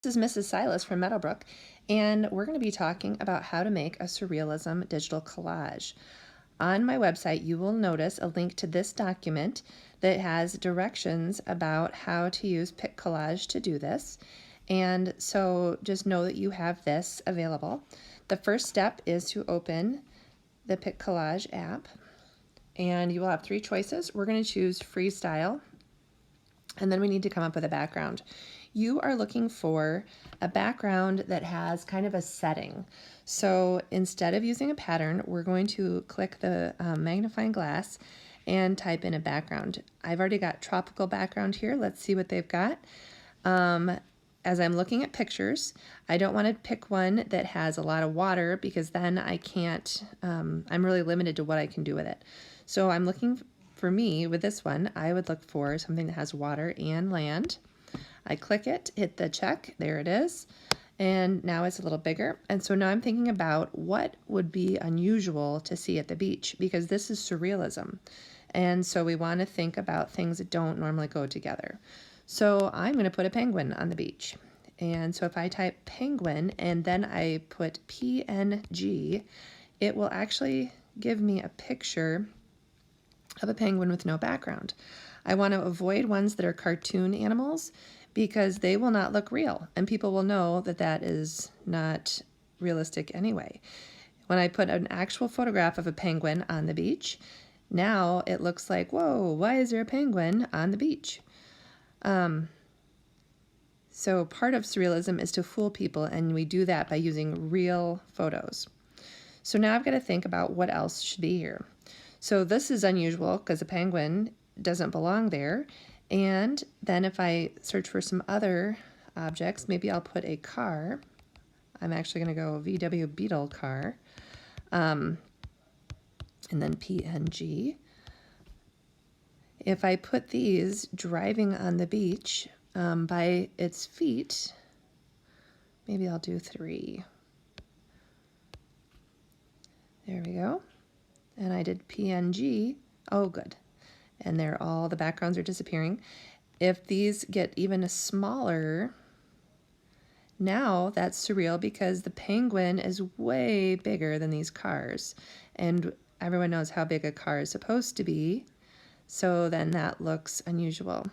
This is Mrs. Silas from Meadowbrook, and we're going to be talking about how to make a surrealism digital collage. On my website, you will notice a link to this document that has directions about how to use Pic Collage to do this. And so just know that you have this available. The first step is to open the Pic Collage app, and you will have three choices. We're going to choose freestyle, and then we need to come up with a background. You are looking for a background that has kind of a setting. So instead of using a pattern, we're going to click the magnifying glass and type in a background. I've already got tropical background here. Let's see what they've got. As I'm looking at pictures, I don't want to pick one that has a lot of water because then I can't, I'm really limited to what I can do with it. So I'm looking, for me, with this one, I would look for something that has water and land. I click it, hit the check, there it is, and now it's a little bigger. And so now I'm thinking about what would be unusual to see at the beach, because this is surrealism. And so we want to think about things that don't normally go together. So I'm going to put a penguin on the beach. And so if I type penguin and then I put PNG, it will actually give me a picture of a penguin with no background. I want to avoid ones that are cartoon animals because they will not look real, and people will know that that is not realistic anyway. When I put an actual photograph of a penguin on the beach, now it looks like, whoa, why is there a penguin on the beach? So part of surrealism is to fool people, and we do that by using real photos. So now I've got to think about what else should be here. So this is unusual because a penguin doesn't belong there. And then if I search for some other objects, maybe I'll put a car. I'm actually going to go VW Beetle car. And then PNG. If I put these driving on the beach by its feet, maybe I'll do 3. There we go. And I did PNG. Oh, good. And they're all, the backgrounds are disappearing. If these get even smaller, now that's surreal because the penguin is way bigger than these cars. And everyone knows how big a car is supposed to be. So then that looks unusual.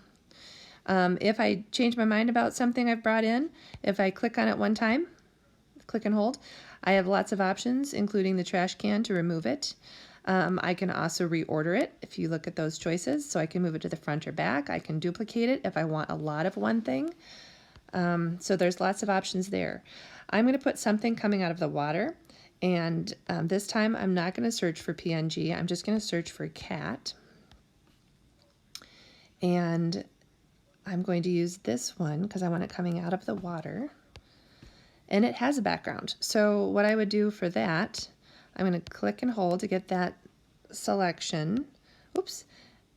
If I change my mind about something I've brought in, if I click on it one time, click and hold, I have lots of options, including the trash can to remove it. I can also reorder it if you look at those choices. So I can move it to the front or back. I can duplicate it if I want a lot of one thing. So there's lots of options there. I'm going to put something coming out of the water. And this time I'm not going to search for PNG. I'm just going to search for cat. And I'm going to use this one because I want it coming out of the water. And it has a background. So what I would do for that, I'm going to click and hold to get that selection. Oops.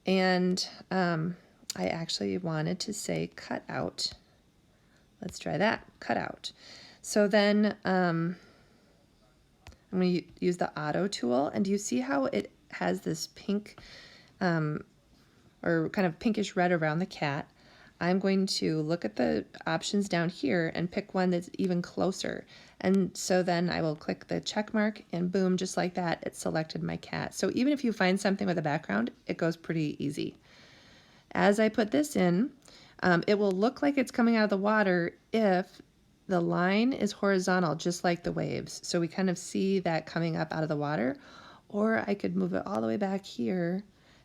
And I actually wanted to say cut out. Let's try that, cut out. So then I'm going to use the auto tool. And do you see how it has this pink or kind of pinkish red around the cat? I'm going to look at the options down here and pick one that's even closer. And so then I will click the check mark and boom, just like that, it selected my cat. So even if you find something with a background, it goes pretty easy. As I put this in, it will look like it's coming out of the water if the line is horizontal, just like the waves. So we kind of see that coming up out of the water, or I could move it all the way back here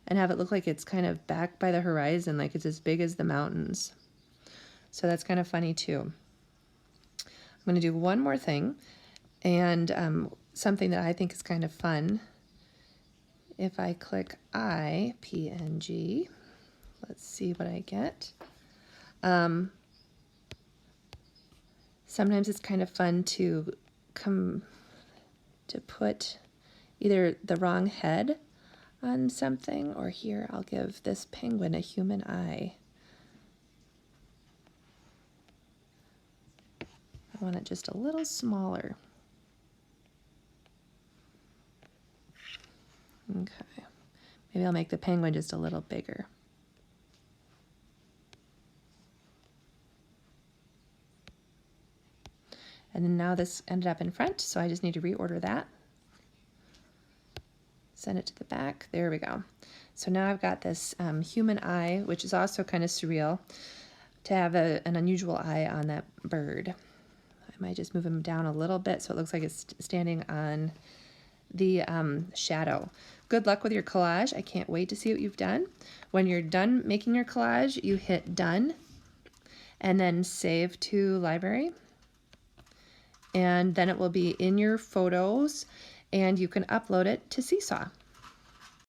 and have it look like it's kind of back by the horizon, like it's as big as the mountains. So that's kind of funny too. I'm going to do one more thing, and something that I think is kind of fun. If I click PNG, let's see what I get. Sometimes it's kind of fun to put either the wrong head on something, or here I'll give this penguin a human eye. I want it just a little smaller. Okay, maybe I'll make the penguin just a little bigger. And then now this ended up in front, so I just need to reorder that. Send it to the back. There we go. So now I've got this human eye, which is also kind of surreal, to have an unusual eye on that bird. I might just move him down a little bit so it looks like it's standing on the shadow. Good luck with your collage. I can't wait to see what you've done. When you're done making your collage, you hit done and then save to library. And then it will be in your photos and you can upload it to Seesaw.